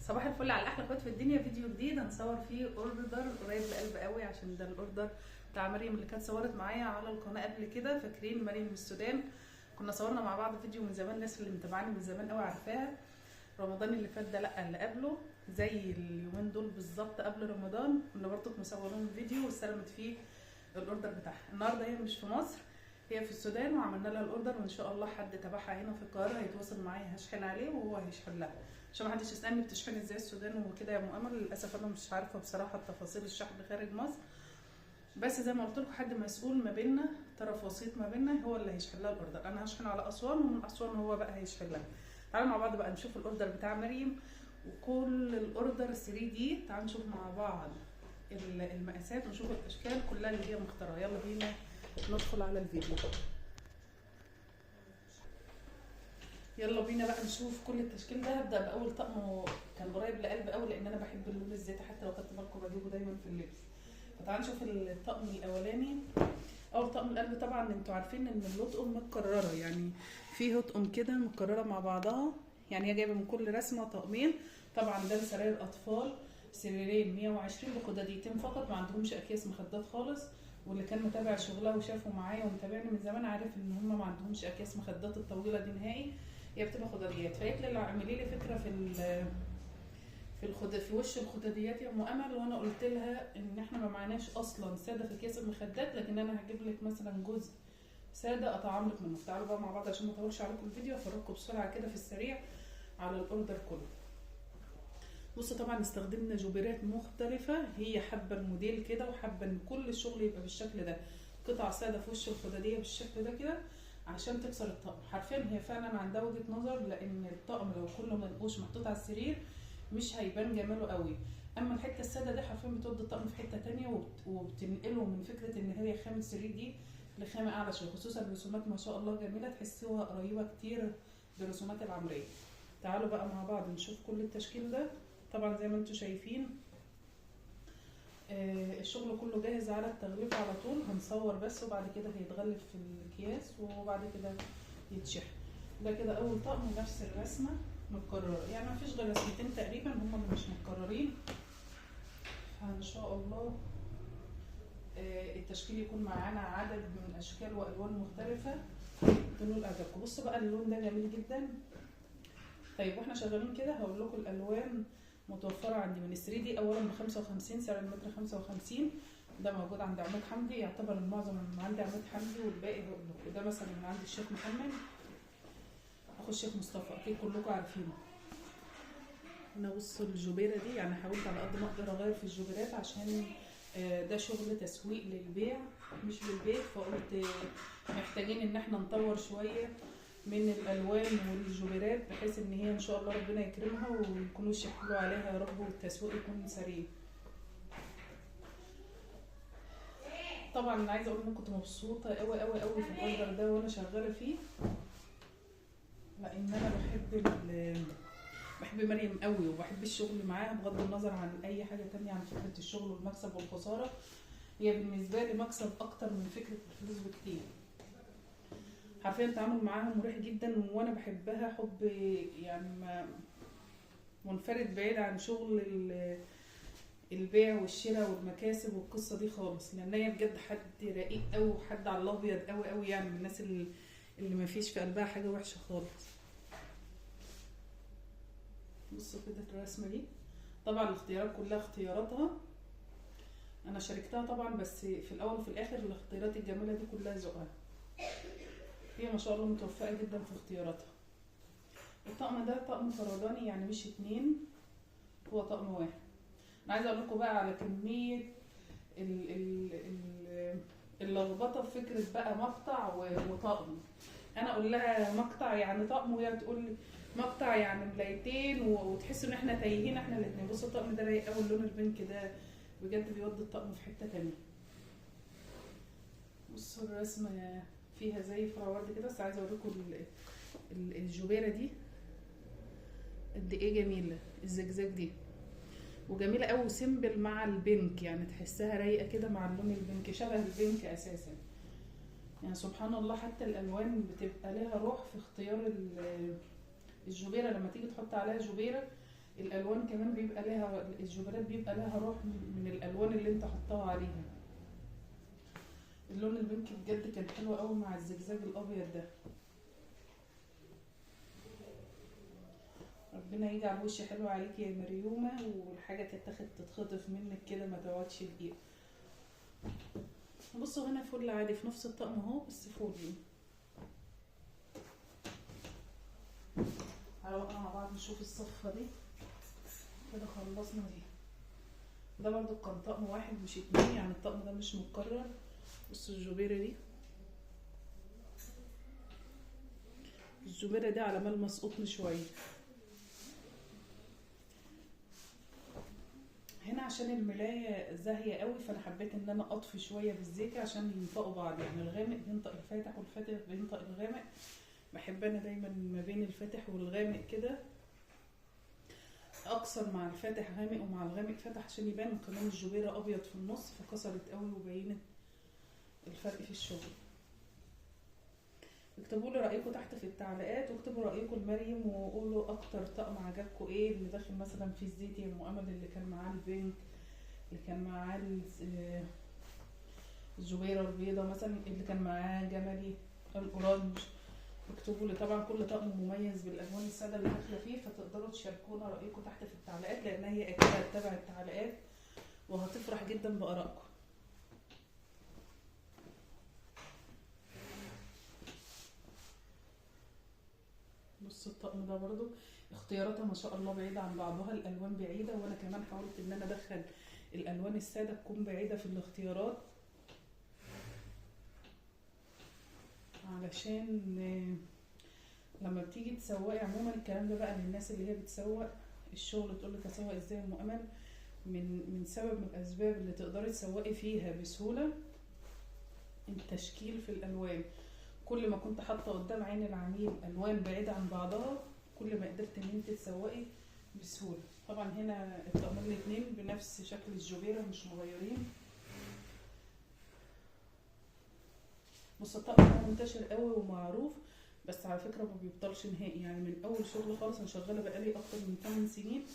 صباح الفل على احلى اخوات في الدنيا. فيديو جديد هنصور فيه اوردر قريب لقلب قوي، عشان ده الاوردر بتاع مريم اللي كانت صورت معايا على القناه قبل كده. فاكرين مريم من السودان؟ كنا صورنا مع بعض فيديو من زمان، الناس اللي متابعاني من زمان قوي عارفاها. رمضان اللي فات ده، لا اللي قبله، زي اليومين دول بالظبط قبل رمضان كنا برضو مصورين فيديو واستلمت فيه الاوردر بتاعها. النهارده هي مش في مصر، هي في السودان، وعملنا لها الاوردر، وان شاء الله حد تبعها هنا في القاهره هيتواصل معايا، هشحن عليه وهو هيشحن لها. عشان ما حدش يسالني بتشحن ازاي السودان وكده يا مؤمر، للاسف انا مش عارفه بصراحه تفاصيل الشحن خارج مصر، بس زي ما قلت لكم حد مسؤول ما بيننا، طرف وسيط ما بيننا، هو اللي هيشحن لها الاوردر. انا هشحن على اسوان، ومن اسوان هو بقى هيشحن لها. تعالوا مع بعض بقى نشوف الاوردر بتاع مريم وكل الاوردر 3 دي. تعالوا نشوف مع بعض المقاسات ونشوف الاشكال كلها اللي هي مختاره. يلا بينا ندخل على الفيديو. يلا بينا بقى نشوف كل التشكيل ده. هبدا باول طقم كان قريب لقلب قوي، لان انا بحب اللون الزيتي، حتى لو خدت بالكم بجيبه دايما في اللبس. فتعالوا نشوف الطقم الاولاني. اول طقم القلب طبعا انتوا عارفين ان اللطقم متكرره، يعني في هطقم كده متكرره مع بعضها، يعني هي جايبه من كل رسمه طقمين. طبعا ده لسراير اطفال، سريرين 120 بخداديتين فقط، ما عندهمش اكياس مخدات خالص. واللي كان متابع شغلها وشافه معايا ومتابعني من زمان عارف ان هم ما عندهمش اكياس مخدات الطويله دي نهائي، هي بتبقى خداديات. فقالت لي اعملي لي فكره في وش الخداديات يا ام امل، وانا قلت لها ان احنا ما معناش اصلا ساده في اكياس المخدات، لكن انا هجيب لك مثلا جزء ساده اطعم لك منه. تعالوا بقى مع بعض عشان ما اطولش عليكم الفيديو، افرجكم بسرعه كده في السريع على الاوردر كله. بصوا طبعا استخدمنا جوبيرات مختلفه، هي حابه الموديل كده وحابه ان كل الشغل يبقى بالشكل ده، قطع ساده في وش الخداديه بالشكل ده كده عشان تكسر الطقم. حرفيا هي فعلا عندها وجهه نظر، لان الطقم لو كله منقوش محطوط على السرير مش هيبان جماله قوي. اما الحته الساده دي حرفيا بتودي الطقم في حته تانية، وبتنقله من فكره ان هي خامه السرير دي لخامه اعلى شويه، خصوصا الرسومات ما شاء الله جميله، تحسوها قريبه كتير برسومات العمريه. تعالوا بقى مع بعض نشوف كل التشكيل ده. طبعا زي ما انتم شايفين الشغل كله جاهز على التغليف على طول، هنصور بس وبعد كده هيتغلف في الاكياس وبعد كده يتشحن. ده كده اول طقم، نفس الرسمه متكرره، يعني مفيش غير رسمتين تقريبا هم اللي مش متكررين. فان شاء الله التشكيل يكون معانا عدد من اشكال والوان مختلفه تنول اعجابكم. بصوا بقى اللون ده جميل جدا. طيب واحنا شغالين كده هقول لكم الالوان متوفره عندي من 3 دي. اولا ب 55 سعر المتر 55، ده موجود عند عماد حمدي، يعتبر المعظم من عند عماد حمدي والباقي هقول لكم. ده مثلا من عند الشيخ محمد، اخو الشيخ مصطفى، اكيد كلكم عارفينه. انا بصوا الجوبيره دي يعني حاولت على قد ما اقدر اغير في الجوبيرات، عشان ده شغل تسويق للبيع مش للبيت، فقلت محتاجين ان احنا نطور شويه من الالوان والجوبيرات، بحيث ان هي ان شاء الله ربنا يكرمها ويكونوا يشحلوا عليها يا رب، والتسويق يكون سريع. طبعا انا عايزه اقول ان كنت مبسوطه قوي قوي قوي في الاوردر ده وانا شغاله فيه، لان انا بحب مريم قوي وبحب الشغل معاها بغض النظر عن اي حاجه تانية، عن فكره الشغل والمكسب والخساره. هي بالنسبه لي مكسب اكتر من فكره الفلوس بكتير. حرفيا التعامل معاها مريح جدا، وانا بحبها حب يعني منفرد بعيد عن شغل البيع والشراء والمكاسب والقصه دي خالص، لان هي بجد حد رقيق قوي وحد على الابيض قوي قوي، يعني من الناس اللي ما فيش في قلبها حاجه وحشه خالص. بصوا كده الرسمه دي، طبعا الاختيارات كلها اختياراتها انا شاركتها طبعا، بس في الاول وفي الاخر الاختيارات الجميله دي كلها ذوقها، هي ما شاء الله متوفقه جدا في اختياراتها. الطقم ده طقم فرداني، يعني مش 2، هو طقم واحد. انا عايزه اقول لكم بقى على كميه اللخبطه في فكره بقى مقطع وطقم. انا اقول لها مقطع يعني طقم، وهي تقول لي مقطع يعني ملايتين، وتحس ان احنا تايهين احنا الاثنين. بصوا الطقم ده رايق قوي، اللون البنك ده بجد بيودي الطقم في حته تانيه. بصوا الرسمه فيها زي فرع ورد كده، بس عايزه اوريكم الجوبيره دي قد ايه جميله، الزجزاج دي وجميله قوي، سيمبل مع البنك، يعني تحسها رايقه كده مع اللون البنك، شبه البنك اساسا. يعني سبحان الله، حتى الالوان بتبقى لها روح في اختيار الجوبيره. لما تيجي تحط عليها جوبيره الالوان كمان بيبقى لها، الجبرات بيبقى لها روح من الالوان اللي انت حطها عليها. اللون البنك بجد كان حلو قوي مع الزجزاج الابيض ده. ربنا يجعل وشي حلو عليكي يا مريومه، والحاجه تتخطف منك كده ما تقعدش دقيقه. بصوا هنا فل عادي في نفس الطقم اهو، بس فل. تعالوا بقى مع بعض نشوف الصفه دي كده. خلصنا دي. ده برضو كان طقم واحد مش اتنين، يعني الطقم ده مش متكرر. بصوا الجبيره دي، الجبيره دي على ملمس قطن شويه. هنا عشان الملايه زاهيه قوي، فانا حبيت ان انا اطفي شويه بالزيت عشان ينطقوا بعض، يعني الغامق بينطق الفاتح والفاتح بينطق الغامق. بحب انا دايما ما بين الفاتح والغامق كده اكسر مع الفاتح غامق ومع الغامق فاتح عشان يبان. وكمان الجبيره ابيض في النص فكسرت قوي وبينت الفرق في الشغل. اكتبوا لي رايكم تحت في التعليقات، واكتبوا رايكم لمريم، وقولوا اكتر طقم عجبكم ايه، اللي داخل مثلا في الزيت يا ام امل، اللي كان معاه البينك، اللي كان معاه الجبيره البيضه مثلا، اللي كان معاه جملي الاورانج. اكتبوا لي. طبعا كل طقم مميز بالالوان الساده اللي داخله فيه، فتقدروا تشاركونا رايكم تحت في التعليقات، لان هي اكيد هتتابع التعليقات وهتفرح جدا بارائكم. بص الطقم ده برضو اختياراتها ما شاء الله بعيده عن بعضها، الالوان بعيده، وانا كمان حاولت ان انا ادخل الالوان الساده تكون بعيده في الاختيارات، علشان لما بتيجي تسوقي عموما. الكلام ده بقى للناس اللي هي بتسوق الشغل، تقول لك اسوق ازاي يا ام امل. من سبب من الاسباب اللي تقدري تسوقي فيها بسهوله التشكيل في الالوان. كل ما كنت حاطه قدام عين العميل الوان بعيده عن بعضها، كل ما قدرت ان انت تسوقي بسهوله. طبعا هنا الطقمين الاثنين بنفس شكل الجبيره مش مغيرين. بص الطقم ده منتشر قوي ومعروف، بس على فكره ما بيبطلش نهائي. يعني من اول شغل خالص، انا شغاله بقالي اكتر من 8 سنين،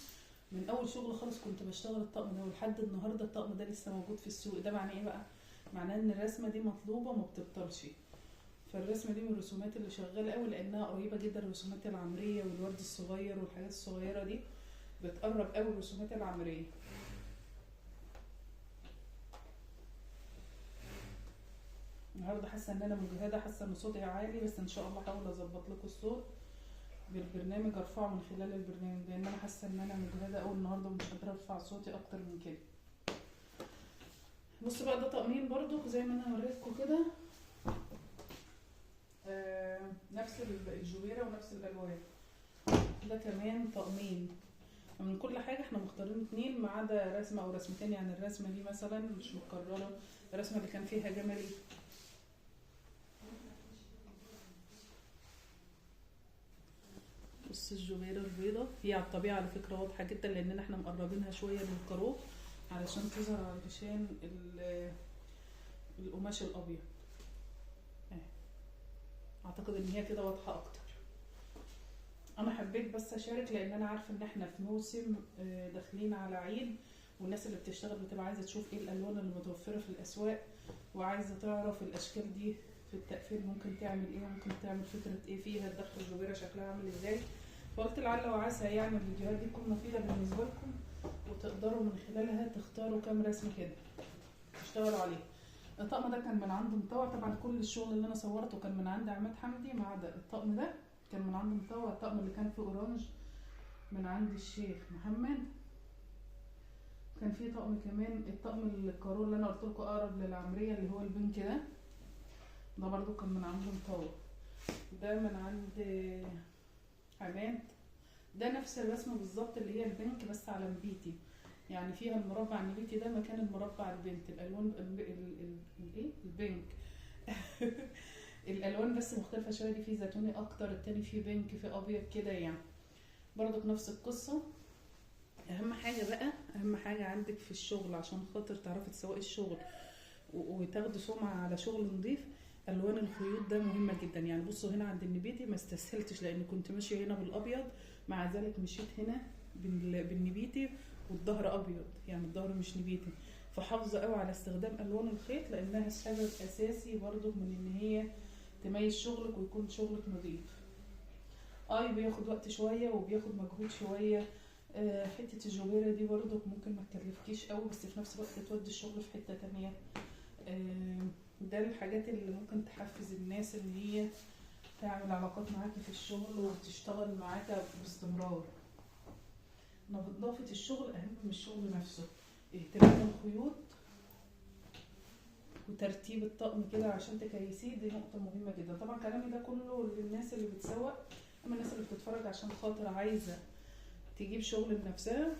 من اول شغل خالص كنت بشتغل الطقم ده، ولحد النهارده الطقم ده لسه موجود في السوق. ده معناه ايه بقى؟ معناه ان الرسمه دي مطلوبه ما بتبطلش. فالرسمه دي من الرسومات اللي شغاله قوي، لانها قريبه جدا الرسومات العمريه والورد الصغير والحاجات الصغيره دي، بتقرب قوي الرسومات العمريه. النهارده حاسه ان انا مجهده، حاسه ان صوتي عالي، بس ان شاء الله هحاول اظبط لكم الصوت بالبرنامج، ارفعه من خلال البرنامج، لان انا حاسه ان انا مجهده قوي النهارده ومش قادره ارفع صوتي اكتر من كده. بصوا بقى ده طقمين برضو زي ما انا وريتكم كده، نفس الجويره ونفس الالوان. ده كمان طقمين من كل حاجه، احنا مختارين 2 ما عدا رسمه او رسمتين. يعني الرسمه دي مثلا مش مكرره، الرسمه اللي كان فيها جملي. بص الجويره البيضه هي على الطبيعه على فكره واضحه جدا، لاننا احنا مقربينها شويه للكاروف علشان تظهر علشان القماش الابيض. اعتقد ان هي كده واضحه اكتر. انا حبيت بس اشارك، لان انا عارفه ان احنا في موسم داخلين على عيد، والناس اللي بتشتغل بتبقى عايزه تشوف ايه الالوان اللي متوفره في الاسواق، وعايزه تعرف الاشكال دي في التقفيل ممكن تعمل ايه، ممكن تعمل فكره ايه فيها، تدخل جبيره شكلها عامل ازاي. فقلت لعل وعسى يعني الفيديوهات دي تكون مفيده بالنسبه لكم، وتقدروا من خلالها تختاروا كام رسمه كده تشتغلوا عليه. الطقم ده كان من عند مطوع، طبعا كل الشغل اللي انا صورته كان من عند عماد حمدي، ما عدا الطقم ده كان من عند مطوع. الطقم اللي كان فيه اورانج من عند الشيخ محمد. كان فيه طقم كمان، الطقم الكارول اللي انا قلت لكم اقرب للعمريه اللي هو البنك ده برضو كان من عند مطوع. ده من عند عماد. ده نفس الرسمه بالظبط اللي هي البنك، بس على نبيتي، يعني فيها المربع النبيتي ده مكان المربع البنت. الالوان الايه البنك الالوان بس مختلفه شويه، دي فيه زيتوني اكتر، التاني فيه بنك، فيه ابيض كده يعني. برضك نفس القصه. اهم حاجه بقى، اهم حاجه عندك في الشغل عشان خاطر تعرفي تسوقي الشغل وتاخدي سمعه على شغل نظيف، الوان الخيوط ده مهمه جدا. يعني بصوا هنا عند النبيتي ما استسهلتش، لان كنت ماشيه هنا بالابيض، مع ذلك مشيت هنا بالنبيتي والظهر ابيض، يعني الظهر مش نبيتي. فحافظه قوي على استخدام الوان الخيط لانها سبب اساسي برضو من ان هي تميز شغلك ويكون شغلك نظيف. بياخد وقت شويه وبياخد مجهود شويه. حته الجوبيره دي برضو ممكن ما تكلفكيش قوي، بس في نفس الوقت تودي الشغل في حته تانية. ده الحاجات اللي ممكن تحفز الناس ان هي تعمل علاقات معاكي في الشغل وتشتغل معاكي باستمرار. نظافة الشغل اهم من الشغل نفسه. اهتمام الخيوط وترتيب الطقم كده عشان تكيسيه دي نقطة مهمة جدا. طبعا كلامي ده كله للناس اللي بتسوق، اما الناس اللي بتتفرج عشان خاطر عايزة تجيب شغل بنفسها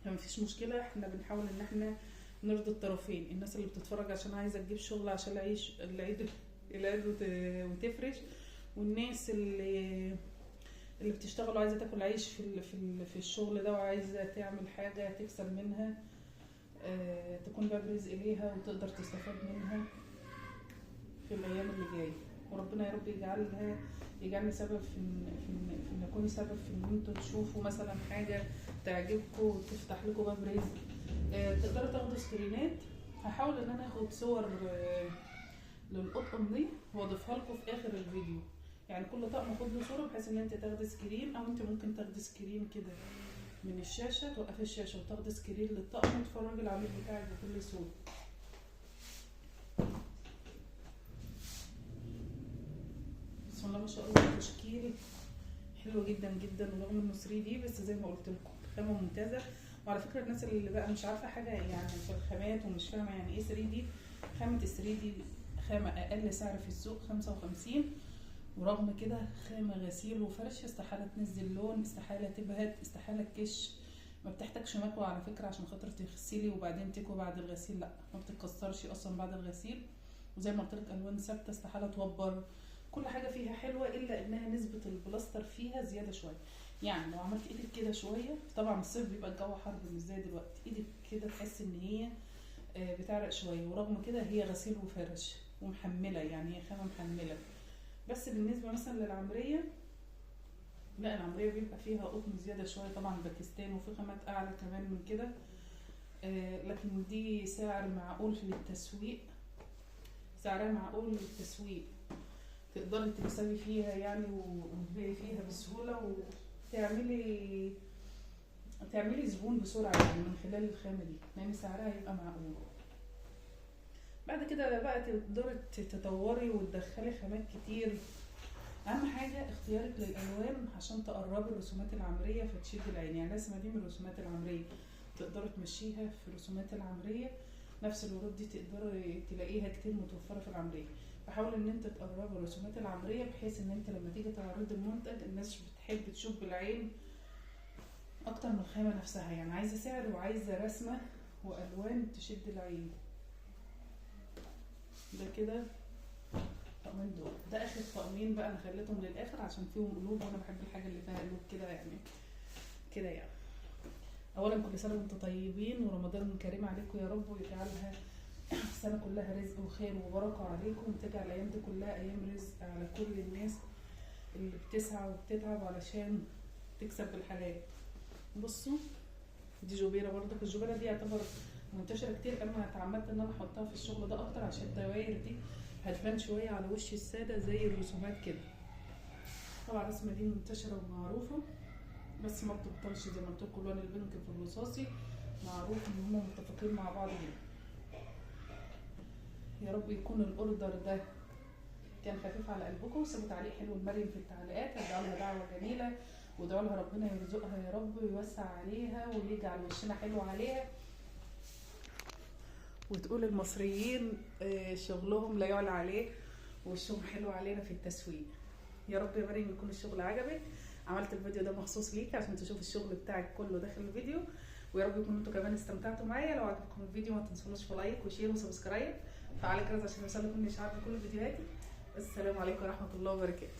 فمفيش مشكلة. احنا بنحاول ان احنا نرضي الطرفين، الناس اللي بتتفرج عشان عايزة تجيب شغل عشان العيد وتفرش، والناس اللي بتشتغل وعايزة تاكل عيش في الشغل ده وعايزة تعمل حاجة تكسب منها، تكون باب رزق ليها وتقدر تستفاد منها في الايام اللي جايه. وربنا يا رب يجعلني سبب في ان اكون سبب في ان انتوا تشوفوا مثلا حاجه تعجبكم وتفتح لكم باب رزق. تقدروا تاخدوا سكرينات. هحاول ان انا اخد صور للقطن دي واضيفها لكم في اخر الفيديو. يعني كل طقم اخد له صوره بحيث ان انت تاخدي سكرين، او انت ممكن تاخدي سكرين كده من الشاشه، توقفي الشاشه وتاخدي سكرين للطقم وتفرجي العميل بتاعك بكل سهوله. بسم الله ما شاء الله، تشكيل حلو جدا جدا ورغم انه 3 دي بس زي ما قلت لكم خامه ممتازه. وعلى فكره الناس اللي بقى مش عارفه حاجه يعني في الخامات ومش فاهمه يعني ايه 3 دي، خامه ال 3 دي خامه اقل سعر في السوق 55، ورغم كده خامه غسيل وفرش، استحاله تنزل لون، استحاله تبهت، استحاله تكش، ما بتحتاجش مكوى على فكره عشان خاطر تغسلي وبعدين تكوي بعد الغسيل، لا ما بتتكسرش اصلا بعد الغسيل. وزي ما قلت لك الوان ثابته، استحاله توبر، كل حاجه فيها حلوه الا انها نسبه البلاستر فيها زياده شويه. يعني لو عملت ايدك كده شويه، طبعا الصيف بيبقى الجو حر مش زي دلوقتي، ايدك كده تحس ان هي بتعرق شويه، ورغم كده هي غسيل وفرش ومحمله، يعني هي خامه محمله. بس بالنسبه مثلا للعمريه، لا العمريه بيبقى فيها قطن زياده شويه، طبعا باكستان وفي خامات اعلى كمان من كده. لكن دي سعر معقول للتسويق، سعرها معقول للتسويق، تقدري تكسبي فيها يعني وتبيعي فيها بسهوله وتعملي زبون بسرعه يعني من خلال الخامه دي، لان سعرها يبقى معقول. بعد كده بقى تقدري تطوري وتدخلي خامات كتير. اهم حاجه اختيارك للالوان عشان تقربي الرسومات العمريه فتشد العين. يعني الرسمه دي من الرسومات العمريه تقدري تمشيها في الرسومات العمريه، نفس الورود دي تقدري تلاقيها كتير متوفره في العمريه. فحاول ان انت تقربي الرسومات العمريه بحيث ان انت لما تيجي تعرضي المنتج الناس بتحب تشوف بالعين اكتر من الخامه نفسها، يعني عايزه سعر وعايزه رسمه والوان تشد العين. ده كده طقمين دول، ده اخر طقمين بقى انا خليتهم للاخر عشان فيهم قلوب وانا بحب الحاجه اللي فيها قلوب كده يعني كده يعني. اولا كل سنه وانتم طيبين ورمضان كريم عليكم يا رب، ويجعلها السنه كلها رزق وخير وبركه عليكم، وتجعل الايام دي كلها ايام رزق على كل الناس اللي بتسعى وبتتعب علشان تكسب بالحلال. بصوا دي جوبيره برضه، الجوبيره دي يعتبر منتشره كتير، انا اتعمدت ان انا احطها في الشغل ده اكتر عشان الدواير دي هتبان شويه على وش الساده زي الرسومات كده. طبعا الرسمه دي منتشره ومعروفه بس ما بتبطلش، زي ما قلت لكم لون البنك في الرصاصي معروف ان هم متفقين مع بعض هنا. يا رب يكون الاوردر ده كان خفيف على قلبكم. سيبوا تعليق حلو لمريم في التعليقات، ادعوا لها دعوه جميله وادعوا لها ربنا يرزقها يا رب ويوسع عليها ويجعل وشنا حلو عليها، وتقول المصريين شغلهم لا يعلى عليه وشهم حلو علينا في التسويق. يا رب يا مريم يكون الشغل عجبك. عملت الفيديو ده مخصوص ليك عشان تشوف الشغل بتاعك كله داخل الفيديو، ويا رب يكون انتوا كمان استمتعتوا معايا. لو عجبكم الفيديو ما تنسونوش في لايك وشير وسبسكرايب، فعلى الجرس عشان يوصلكم اشعار بكل فيديوهاتي. السلام عليكم ورحمه الله وبركاته.